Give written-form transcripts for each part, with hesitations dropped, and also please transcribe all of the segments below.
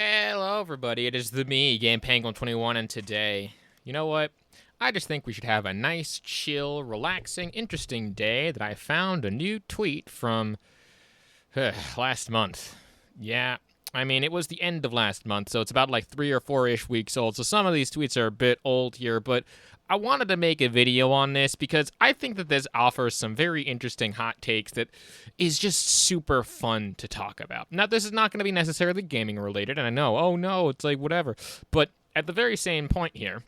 Hello, everybody. It is me, Game Penguin 21, and today, you know what? I just think we should have a nice, chill, relaxing, interesting day that I found a new tweet from last month. Yeah, I mean, it was the end of last month, so it's about like 3 or 4-ish weeks old, so some of these tweets are a bit old here, but I wanted to make a video on this because I think that this offers some very interesting hot takes that is just super fun to talk about. Now, this is not going to be necessarily gaming related, and I know, oh no, it's like whatever, but at the very same point here,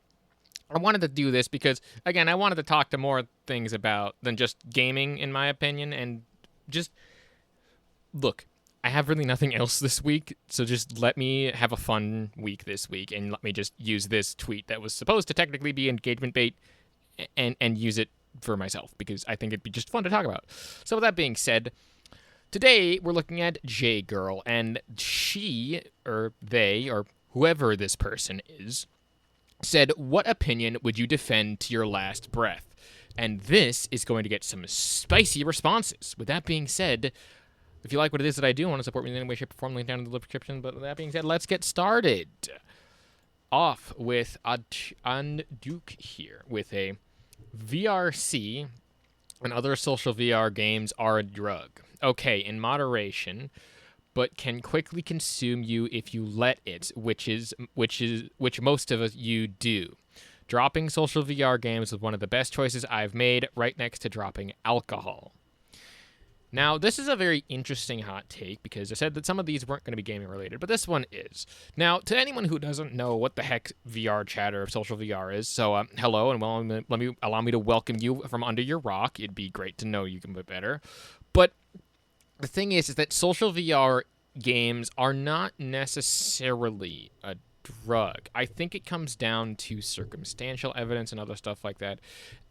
I wanted to do this because, again, I wanted to talk to more things about than just gaming, in my opinion, and just look, I have really nothing else this week, so just let me have a fun week this week, and let me just use this tweet that was supposed to technically be engagement bait and use it for myself, because I think it'd be just fun to talk about. So with that being said, today we're looking at J-Girl, and she, or they, or whoever this person is, said, "What opinion would you defend to your last breath?" And this is going to get some spicy responses. With that being said, if you like what it is that I do, want to support me in any way, shape, or form, link down in the description. But with that being said, let's get started. Off with Duke here with a VRC and other social VR games are a drug. Okay, in moderation, but can quickly consume you if you let it, which most of us you do. Dropping social VR games was one of the best choices I've made, right next to dropping alcohol. Now, this is a very interesting hot take because I said that some of these weren't going to be gaming related, but this one is. Now, to anyone who doesn't know what the heck VR chat or social VR is, so hello, and allow me to welcome you from under your rock. It'd be great to know you a bit better. But the thing is that social VR games are not necessarily a drug. I think it comes down to circumstantial evidence and other stuff like that.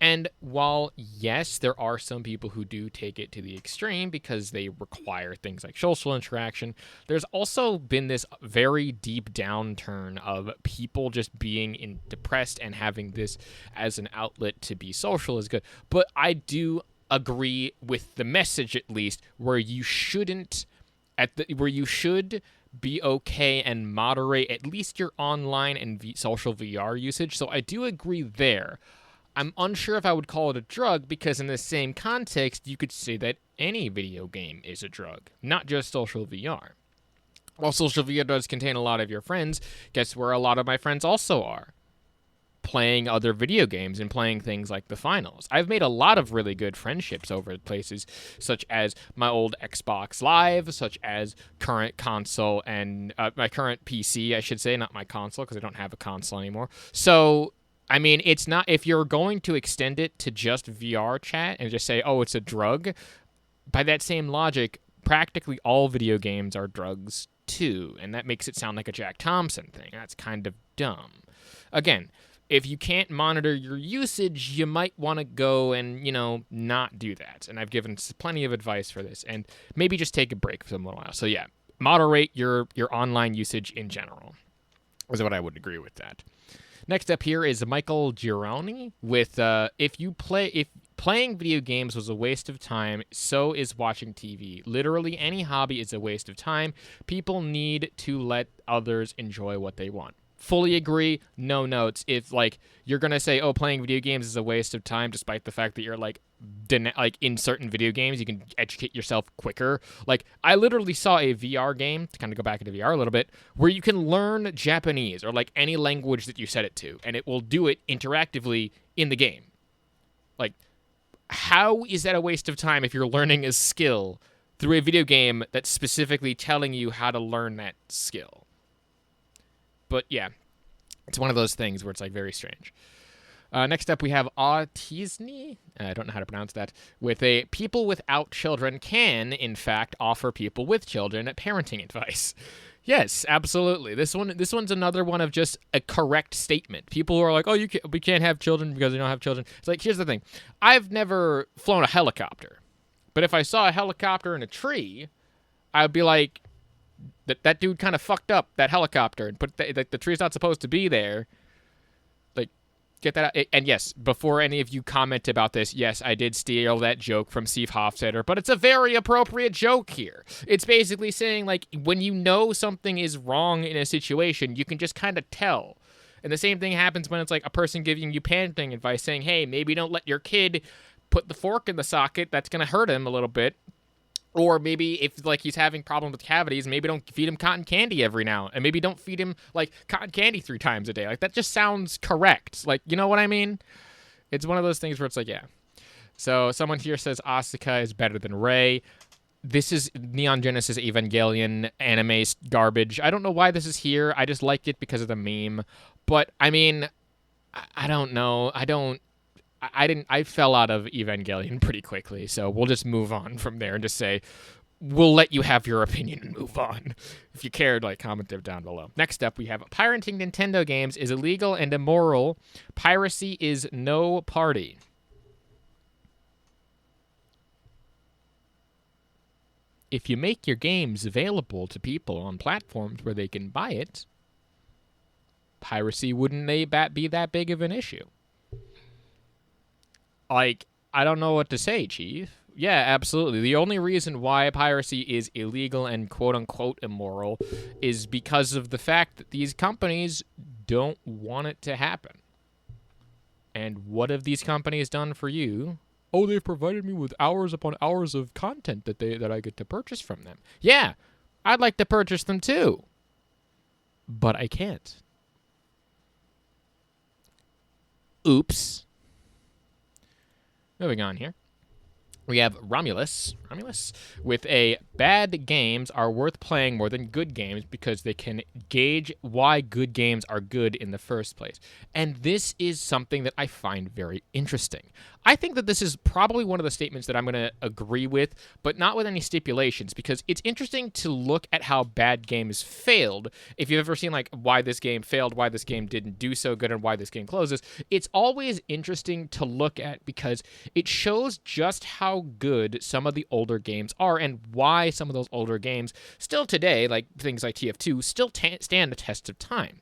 And while, yes, there are some people who do take it to the extreme because they require things like social interaction, there's also been this very deep downturn of people just being depressed and having this as an outlet to be social is good. But I do agree with the message, at least, where you shouldn't where you should be okay and moderate at least your online and social VR usage. So I do agree there. I'm unsure if I would call it a drug because in the same context, you could say that any video game is a drug, not just social VR. While social VR does contain a lot of your friends, guess where a lot of my friends also are? Playing other video games and playing things like the finals. I've made a lot of really good friendships over places such as my old Xbox Live, such as current console and my current PC, I should say, not my console because I don't have a console anymore. So, I mean, it's not, if you're going to extend it to just VR chat and just say, oh, it's a drug, by that same logic, practically all video games are drugs too, and that makes it sound like a Jack Thompson thing. That's kind of dumb. Again, if you can't monitor your usage, you might want to go and, not do that. And I've given plenty of advice for this. And maybe just take a break for a little while. So yeah, moderate your online usage in general is what I would agree with that. Next up here is Michael Gironi with if playing video games was a waste of time, so is watching TV. Literally any hobby is a waste of time. People need to let others enjoy what they want. Fully agree, no notes. If, you're going to say, oh, playing video games is a waste of time, despite the fact that you're, in certain video games, you can educate yourself quicker. I literally saw a VR game, to kind of go back into VR a little bit, where you can learn Japanese, or, any language that you set it to, and it will do it interactively in the game. How is that a waste of time if you're learning a skill through a video game that's specifically telling you how to learn that skill? But yeah, it's one of those things where it's very strange. Next up, we have Autisni. I don't know how to pronounce that. With a people without children can, in fact, offer people with children parenting advice. Yes, absolutely. This one's another one of just a correct statement. People who are like, oh, we can't have children because we don't have children. It's here's the thing. I've never flown a helicopter, but if I saw a helicopter in a tree, I would be like, that dude kind of fucked up that helicopter and put the tree's not supposed to be there. get that out. And yes, before any of you comment about this, yes, I did steal that joke from Steve Hofstadter, but it's a very appropriate joke here. It's basically saying, like, when you know something is wrong in a situation, you can just kind of tell. And the same thing happens when it's like a person giving you parenting advice saying, hey, maybe don't let your kid put the fork in the socket. That's going to hurt him a little bit. Or maybe if, like, he's having problems with cavities, maybe don't feed him cotton candy every now. And maybe don't feed him, like, cotton candy 3 times a day. Like, that just sounds correct. Like, you know what I mean? It's one of those things where it's like, yeah. So someone here says Asuka is better than Rey. This is Neon Genesis Evangelion anime garbage. I don't know why this is here. I just liked it because of the meme. But, I mean, I don't know. I fell out of Evangelion pretty quickly, so we'll just move on from there and just say, we'll let you have your opinion and move on. If you cared, like, comment it down below. Next up, we have pirating Nintendo games is illegal and immoral. Piracy is no party. If you make your games available to people on platforms where they can buy it, piracy wouldn't be that big of an issue. Like, I don't know what to say, Chief. Yeah, absolutely. The only reason why piracy is illegal and quote-unquote immoral is because of the fact that these companies don't want it to happen. And what have these companies done for you? Oh, they've provided me with hours upon hours of content that I get to purchase from them. Yeah, I'd like to purchase them too. But I can't. Oops. Moving on here. We have Romulus with a bad games are worth playing more than good games because they can gauge why good games are good in the first place. And this is something that I find very interesting. I think that this is probably one of the statements that I'm going to agree with, but not with any stipulations, because it's interesting to look at how bad games failed. If you've ever seen, like, why this game failed, why this game didn't do so good, and why this game closes, it's always interesting to look at because it shows just how good some of the older games are and why some of those older games still today, like things like TF2, still stand the test of time.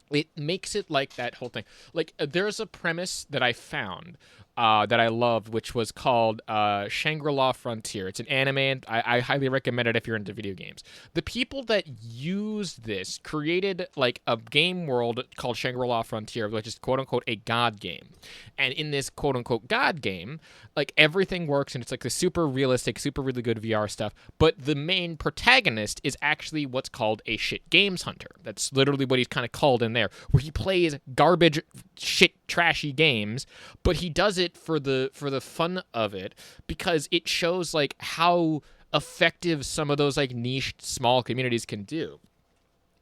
It makes it like that whole thing. Like, there's a premise that I found that I loved, which was called Shangri-La Frontier. It's an anime, and I highly recommend it if you're into video games. The people that used this created, like, a game world called Shangri-La Frontier, which is quote-unquote a god game. And in this quote-unquote god game, like, everything works, and it's like the super realistic, super really good VR stuff, but the main protagonist is actually what's called a shit games hunter. That's literally what he's kind of called in there, where he plays garbage, shit, trashy games, but he does it for the fun of it because it shows, like, how effective some of those, like, niche small communities can do.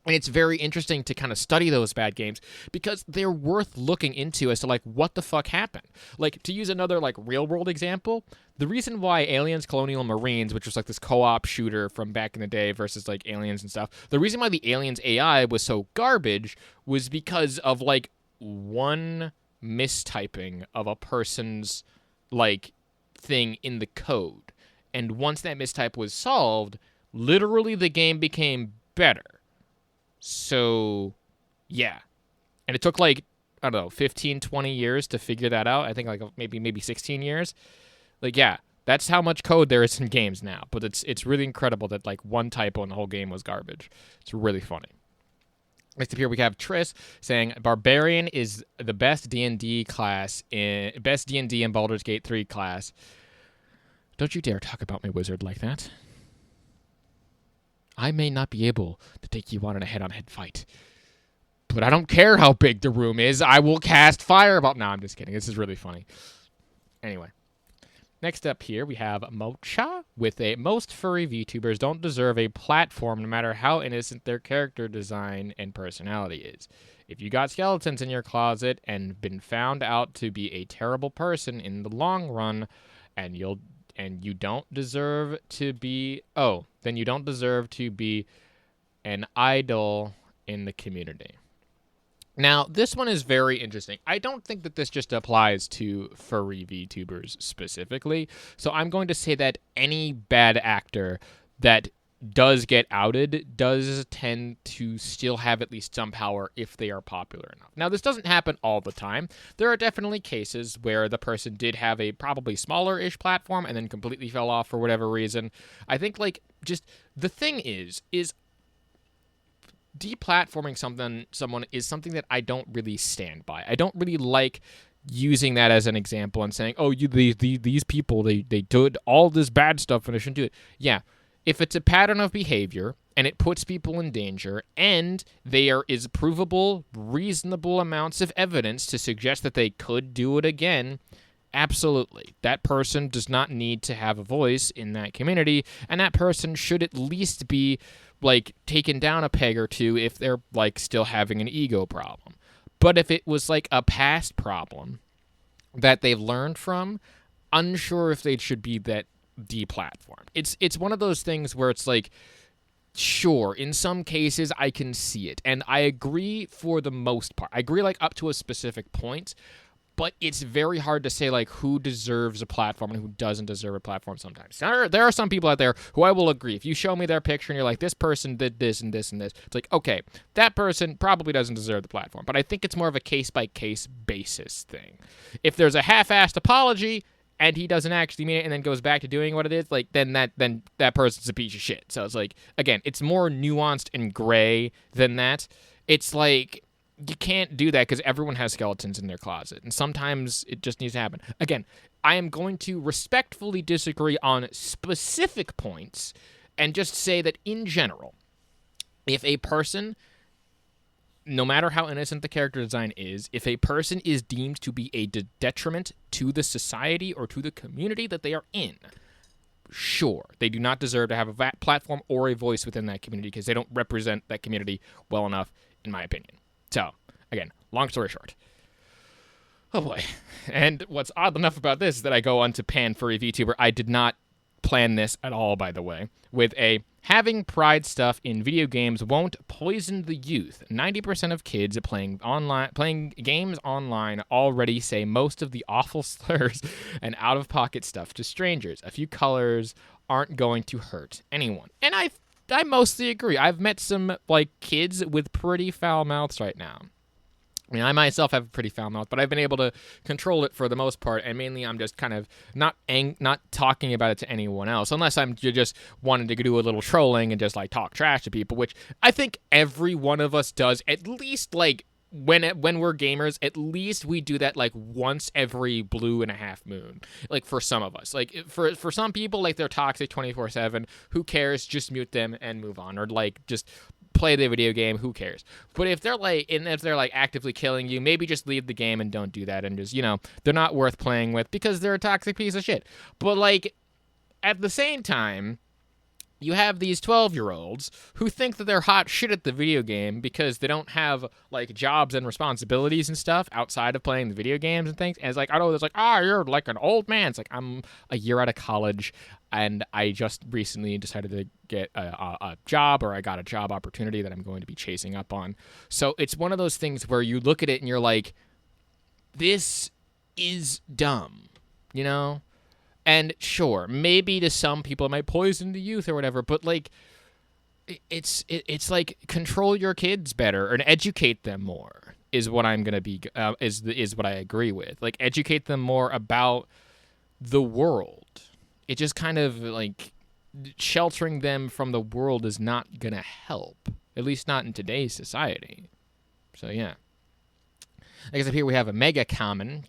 And it's very interesting to kind of study those bad games because they're worth looking into as to, like, what the fuck happened. Like, to use another, like, real-world example, the reason why Aliens Colonial Marines, which was, like, this co-op shooter from back in the day versus, like, Aliens and stuff, the reason why the Aliens AI was so garbage was because of, like, one mistyping of a person's, like, thing in the code. And once that mistype was solved, literally the game became better. So, yeah. And it took, like, I don't know, 15, 20 years to figure that out. I think, like, maybe 16 years. Like, yeah, that's how much code there is in games now. But it's really incredible that, like, one typo in the whole game was garbage. It's really funny. Next up here we have Triss saying Barbarian is the best D&D class best D&D in Baldur's Gate 3 class. Don't you dare talk about my wizard like that. I may not be able to take you on in a head-on-head fight, but I don't care how big the room is. I will cast fireball. No, I'm just kidding. This is really funny. Anyway. Next up here, we have Mocha with a most furry VTubers don't deserve a platform no matter how innocent their character design and personality is. If you got skeletons in your closet and been found out to be a terrible person in the long run, and you don't deserve to be, then you don't deserve to be an idol in the community. Now, this one is very interesting. I don't think that this just applies to furry VTubers specifically. So I'm going to say that any bad actor that does get outed does tend to still have at least some power if they are popular enough. Now, this doesn't happen all the time. There are definitely cases where the person did have a probably smaller-ish platform and then completely fell off for whatever reason. I think, like, just the thing is deplatforming someone is something that I don't really stand by. I don't really like using that as an example and saying, oh, these people, they did all this bad stuff and I shouldn't do it. Yeah. If it's a pattern of behavior and it puts people in danger and there is provable, reasonable amounts of evidence to suggest that they could do it again, absolutely. That person does not need to have a voice in that community, and that person should at least be, like, taken down a peg or two if they're, like, still having an ego problem. But if it was, like, a past problem that they've learned from, unsure if they should be that deplatformed. It's one of those things where it's like, sure, in some cases I can see it, and I agree for the most part. I agree, like, up to a specific point, but it's very hard to say, like, who deserves a platform and who doesn't deserve a platform sometimes. There are some people out there who I will agree. If you show me their picture and you're like, this person did this and this and this, it's like, okay, that person probably doesn't deserve the platform. But I think it's more of a case-by-case basis thing. If there's a half-assed apology and he doesn't actually mean it and then goes back to doing what it is, like, then that person's a piece of shit. So it's like, again, it's more nuanced and gray than that. It's like, you can't do that because everyone has skeletons in their closet, and sometimes it just needs to happen. Again, I am going to respectfully disagree on specific points and just say that in general, if a person, no matter how innocent the character design is, if a person is deemed to be a detriment to the society or to the community that they are in, sure, they do not deserve to have a platform or a voice within that community because they don't represent that community well enough, in my opinion. So, again, long story short. Oh boy. And what's odd enough about this is that I go on to pan furry VTuber. I did not plan this at all, by the way, with a having pride stuff in video games won't poison the youth. 90% of kids playing games online already say most of the awful slurs and out-of-pocket stuff to strangers. A few colors aren't going to hurt anyone. And I mostly agree. I've met some, like, kids with pretty foul mouths right now. I mean, I myself have a pretty foul mouth, but I've been able to control it for the most part, and mainly I'm just kind of not talking about it to anyone else, unless I'm just wanting to do a little trolling and just, like, talk trash to people, which I think every one of us does, at least, like, when we're gamers, at least we do that, like, once every blue and a half moon. Like, for some of us. Like, for some people, like, they're toxic 24/7. Who cares? Just mute them and move on. Or, like, just play the video game. Who cares? But if they're, like, actively killing you, maybe just leave the game and don't do that. And just, they're not worth playing with because they're a toxic piece of shit. But, like, at the same time, you have these 12-year-olds who think that they're hot shit at the video game because they don't have, like, jobs and responsibilities and stuff outside of playing the video games and things. And it's like, I know, it's like, you're like an old man. It's like, I'm a year out of college, and I just recently decided to get a job, or I got a job opportunity that I'm going to be chasing up on. So it's one of those things where you look at it and you're like, this is dumb, And sure, maybe to some people it might poison the youth or whatever, but, like, it's like, control your kids better and educate them more is what I'm gonna be is what I agree with. Like, educate them more about the world. It just kind of, like, sheltering them from the world is not gonna help, at least not in today's society. So yeah. I guess up here we have a mega common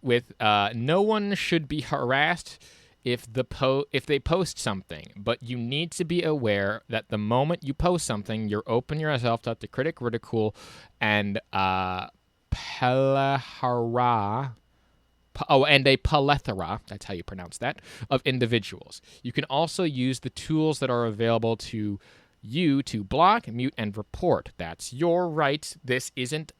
with no one should be harassed if they post something, but you need to be aware that the moment you post something, you're open yourself up to critic, ridicule, and and a plethora, that's how you pronounce that, of individuals. You can also use the tools that are available to you to block, mute, and report. That's your right. This isn't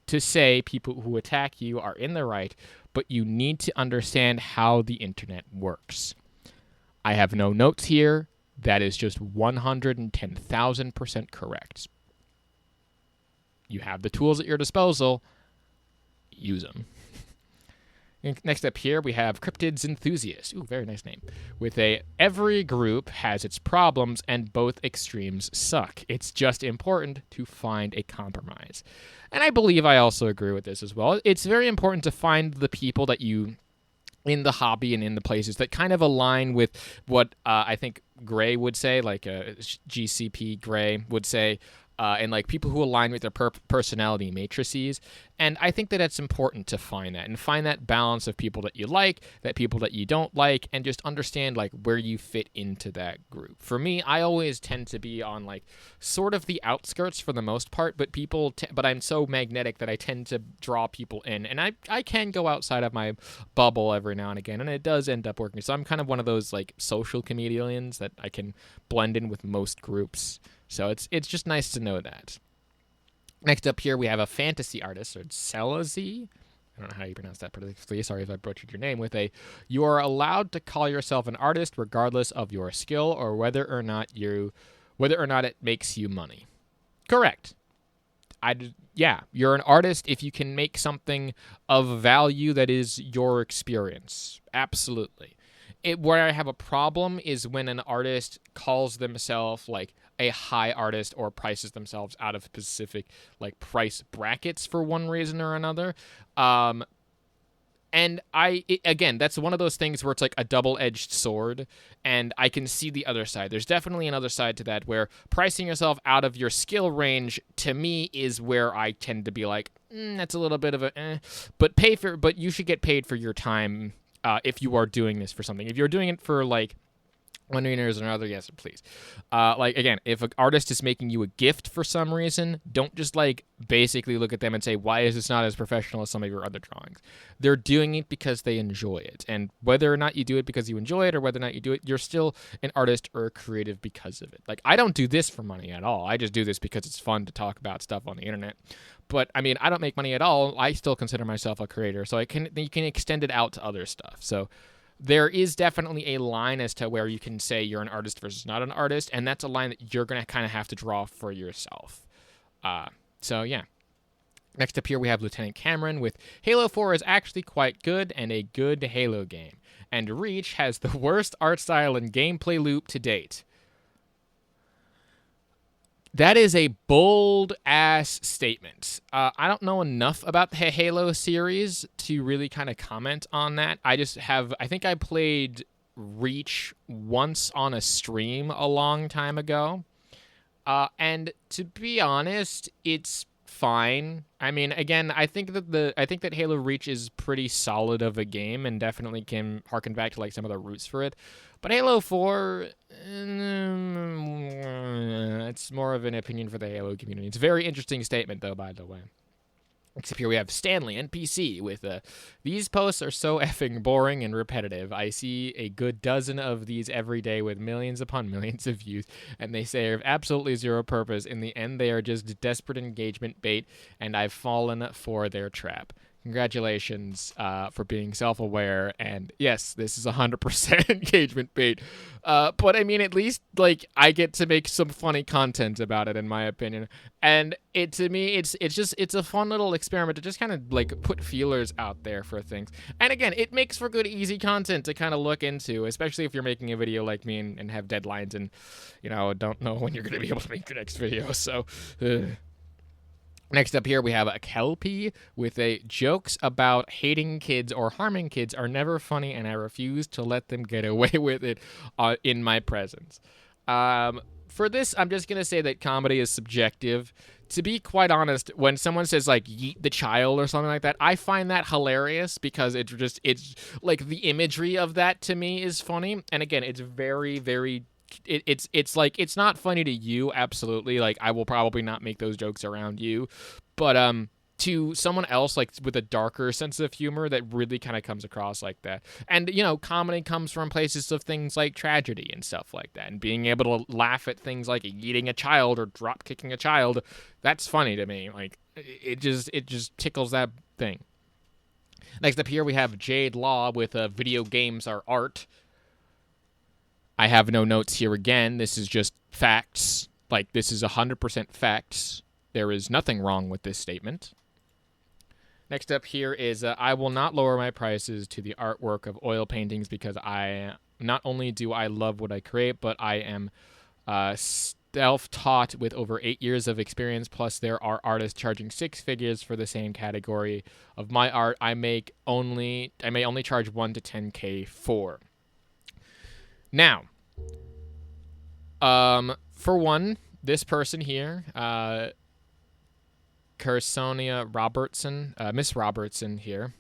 to say people who attack you are in the right, but you need to understand how the internet works. I have no notes here. That is just 110,000% correct. You have the tools at your disposal. Use them. Next up here, we have Cryptids Enthusiast. Ooh, very nice name. With every group has its problems and both extremes suck. It's just important to find a compromise. And I believe I also agree with this as well. It's very important to find the people that you, in the hobby and in the places that kind of align with what I think Gray would say, like GCP Gray would say, and like people who align with their personality matrices. And I think that it's important to find that balance of people that you like, that people that you don't like, and just understand like where you fit into that group. For me, I always tend to be on like sort of the outskirts for the most part, but but I'm so magnetic that I tend to draw people in, and I can go outside of my bubble every now and again, and it does end up working. So I'm kind of one of those like social chameleons that I can blend in with most groups. So it's just nice to know that. Next up here, we have a fantasy artist, or Celazi. I don't know how you pronounce that particularly. Sorry if I butchered your name. You are allowed to call yourself an artist regardless of your skill or whether or not it makes you money. Correct. You're an artist if you can make something of value that is your experience. Absolutely. Where I have a problem is when an artist calls themselves like a high artist or prices themselves out of specific like price brackets for one reason or another. And again, that's one of those things where it's like a double-edged sword, and I can see the other side. There's definitely another side to that where pricing yourself out of your skill range, to me, is where I tend to be like, that's a little bit of a but you should get paid for your time if you are doing this for something. If you're doing it for like $1 million or another, yes, please. Like, again, if an artist is making you a gift for some reason, don't just, like, basically look at them and say, why is this not as professional as some of your other drawings? They're doing it because they enjoy it. And whether or not you do it because you enjoy it or whether or not you do it, you're still an artist or a creative because of it. Like, I don't do this for money at all. I just do this because it's fun to talk about stuff on the internet. But, I mean, I don't make money at all. I still consider myself a creator. So you can extend it out to other stuff. So there is definitely a line as to where you can say you're an artist versus not an artist, and that's a line that you're going to kind of have to draw for yourself. So, yeah. Next up here, we have Lieutenant Cameron with Halo 4 is actually quite good and a good Halo game, and Reach has the worst art style and gameplay loop to date. That is a bold-ass statement. I don't know enough about the Halo series to really kind of comment on that. I think I played Reach once on a stream a long time ago. And to be honest, it's fine. I mean, again, I think that Halo Reach is pretty solid of a game and definitely can harken back to like some of the roots for it. But Halo 4, it's more of an opinion for the Halo community. It's a very interesting statement, though, by the way. Except here we have Stanley, NPC, with these posts are so effing boring and repetitive. I see a good dozen of these every day with millions upon millions of views, and they serve absolutely zero purpose. In the end, they are just desperate engagement bait, and I've fallen for their trap. Congratulations for being self-aware, and yes, this is 100% engagement bait. But I mean, at least like I get to make some funny content about it, in my opinion. And to me, it's a fun little experiment to just kind of like put feelers out there for things. And again, it makes for good, easy content to kind of look into, especially if you're making a video like me and have deadlines and don't know when you're going to be able to make the next video. So. Next up here, we have a Kelpie with jokes about hating kids or harming kids are never funny, and I refuse to let them get away with it in my presence. For this, I'm just going to say that comedy is subjective. To be quite honest, when someone says, like, yeet the child or something like that, I find that hilarious because it's like the imagery of that to me is funny. And again, it's very, very it's like it's not funny to you, absolutely. Like I will probably not make those jokes around you, but to someone else like with a darker sense of humor that really kind of comes across like that. And comedy comes from places of things like tragedy and stuff like that, and being able to laugh at things like eating a child or drop kicking a child, that's funny to me. Like it just tickles that thing. Next up here we have Jade Law with video games are art. I have no notes here again. This is just facts. Like, this is 100% facts. There is nothing wrong with this statement. Next up here is I will not lower my prices to the artwork of oil paintings because I not only do I love what I create, but I am self-taught with over 8 years of experience. Plus, there are artists charging 6 figures for the same category of my art. I may only charge 1 to 10K for. Now, for one, this person here, Kersonia Robertson, Miss Robertson here,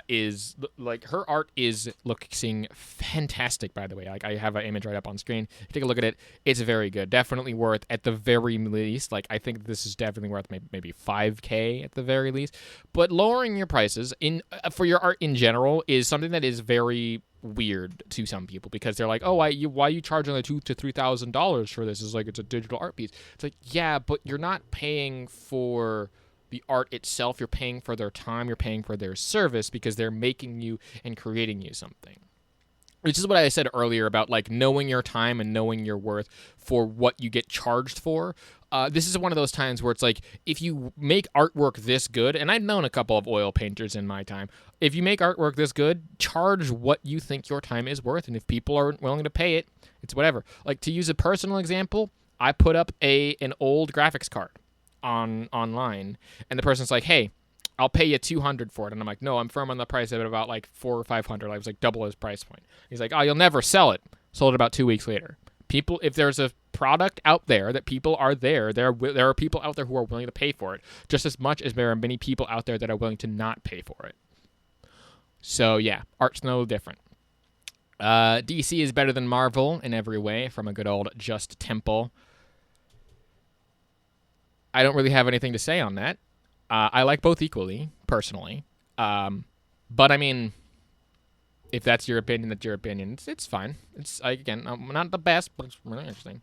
is like her art is looking fantastic. By the way, like I have an image right up on screen. Take a look at it; it's very good. Definitely worth at the very least. Like I think this is definitely worth maybe 5K at the very least. But lowering your prices for your art in general is something that is very weird to some people because they're like, oh, why you charging like $2,000 to $3,000 for this? Is like it's a digital art piece. It's like, yeah, but you're not paying for the art itself. You're paying for their time. You're paying for their service because they're making you and creating you something. Which is what I said earlier about like knowing your time and knowing your worth for what you get charged for. This is one of those times where it's like, if you make artwork this good, and I've known a couple of oil painters in my time, if you make artwork this good, charge what you think your time is worth, and if people aren't willing to pay it, it's whatever. Like, to use a personal example, I put up an old graphics card online, and the person's like, hey, I'll pay you $200 for it. And I'm like, no, I'm firm on the price of it, about like $400 or $500. I was like double his price point. He's like, oh, you'll never sell it. Sold it about 2 weeks later. People, if there's a product out there that people are there are people out there who are willing to pay for it just as much as there are many people out there that are willing to not pay for it. So yeah, art's no different. DC is better than Marvel in every way, from a good old Just Temple. I don't really have anything to say on that. I like both equally, personally. But I mean, if that's your opinion, that's your opinion. It's fine. It's again, not the best, but it's really interesting.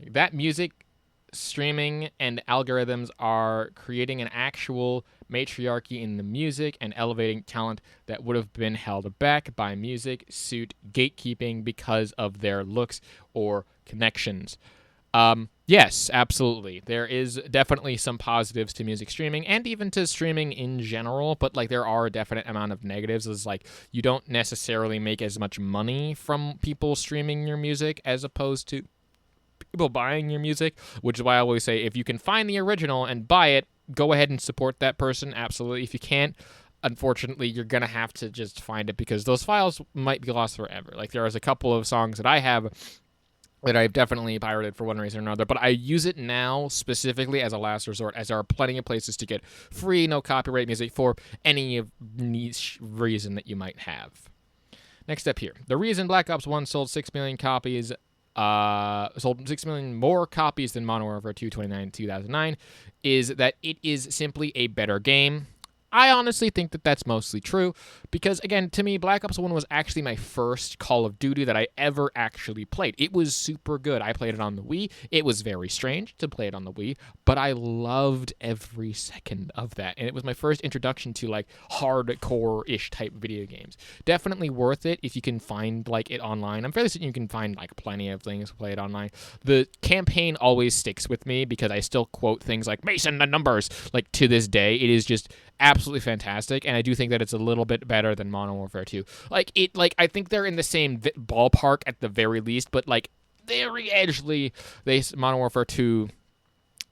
That music streaming and algorithms are creating an actual matriarchy in the music and elevating talent that would have been held back by music suit gatekeeping because of their looks or connections. Yes, absolutely. There is definitely some positives to music streaming and even to streaming in general, but like there are a definite amount of negatives. It's like you don't necessarily make as much money from people streaming your music as opposed to people buying your music, which is why I always say if you can find the original and buy it, go ahead and support that person. Absolutely. If you can't, unfortunately, you're going to have to just find it because those files might be lost forever. Like there is a couple of songs that I have that I've definitely pirated for one reason or another, but I use it now specifically as a last resort, as there are plenty of places to get free, no copyright music for any niche reason that you might have. Next up here, the reason Black Ops 1 sold 6 million copies, sold 6 million more copies than Modern Warfare 2 2009 is that it is simply a better game. I honestly think that that's mostly true because, again, to me, Black Ops 1 was actually my first Call of Duty that I ever actually played. It was super good. I played it on the Wii. It was very strange to play it on the Wii, but I loved every second of that, and it was my first introduction to, like, hardcore-ish type video games. Definitely worth it if you can find, like, it online. I'm fairly certain you can find, like, plenty of things to play it online. The campaign always sticks with me because I still quote things like, Mason, the numbers, like, to this day. It is just absolutely fantastic, and I do think that it's a little bit better than Modern Warfare 2. I think they're in the same ballpark at the very least, but like very edgely, Modern Warfare 2.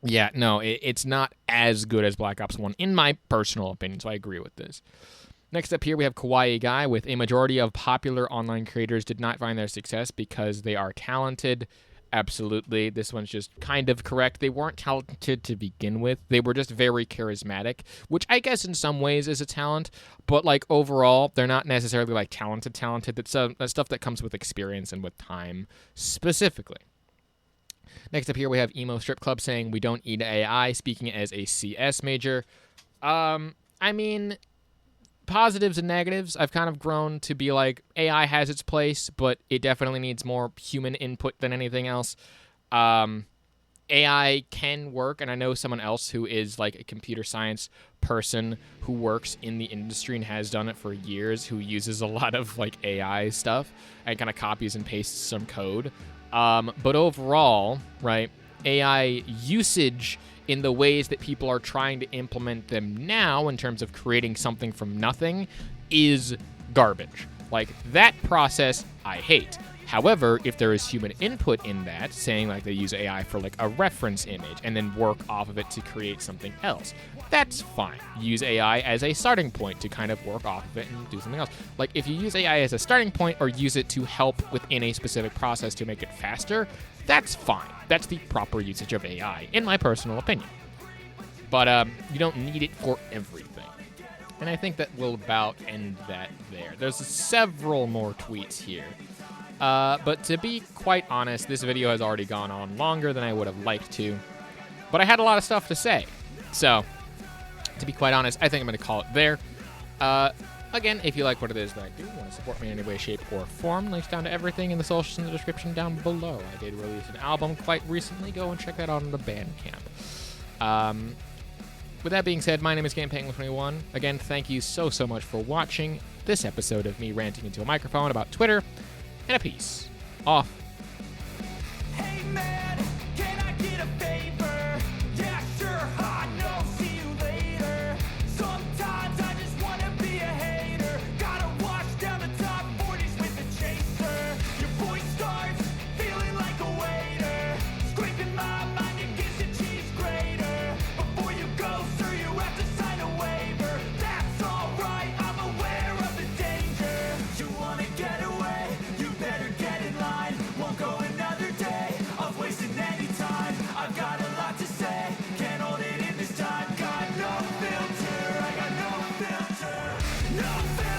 Yeah, no, it's not as good as Black Ops 1 in my personal opinion. So I agree with this. Next up here, we have Kawaii Guy with a majority of popular online creators did not find their success because they are talented. Absolutely. This one's just kind of correct. They weren't talented to begin with. They were just very charismatic, which I guess in some ways is a talent, but like overall, they're not necessarily like talented. That's stuff that comes with experience and with time specifically. Next up here, we have Emo Strip Club saying we don't eat AI, speaking as a CS major. I mean, positives and negatives. I've kind of grown to be like AI has its place, but it definitely needs more human input than anything else. AI can work, and I know someone else who is like a computer science person who works in the industry and has done it for years, who uses a lot of like AI stuff and kind of copies and pastes some code. But overall, right, AI usage in the ways that people are trying to implement them now in terms of creating something from nothing is garbage. Like, that process I hate. However, if there is human input in that, saying like they use AI for like a reference image and then work off of it to create something else, that's fine. Use AI as a starting point to kind of work off of it and do something else. Like, if you use AI as a starting point or use it to help within a specific process to make it faster, that's fine. That's the proper usage of AI, in my personal opinion. But you don't need it for everything. And I think that will about end that there. There's several more tweets here. But to be quite honest, this video has already gone on longer than I would have liked to. But I had a lot of stuff to say. So, to be quite honest, I think I'm going to call it there. Again, if you like what it is that I do, want to support me in any way, shape, or form, links down to everything in the socials in the description down below. I did release an album quite recently. Go and check that out on the Bandcamp. With that being said, my name is GamePanguin21. Again, thank you so much for watching this episode of me ranting into a microphone about Twitter. And a peace. Off. Hey man, can I get a favor? Yeah, sure, I know, see you later. Sometimes I just wanna be a hater. Gotta wash down the top 40s with a chaser. Your voice starts feeling like a waiter. Scraping my mind against a cheese grater. Before you go, sir, you have to sign a waiver. That's alright, I'm aware of the danger. You wanna get away? You better get in line. Won't go another day of wasting any time. I've got a lot to say, can't hold it in this time. Got no filter, I got no filter, no filter.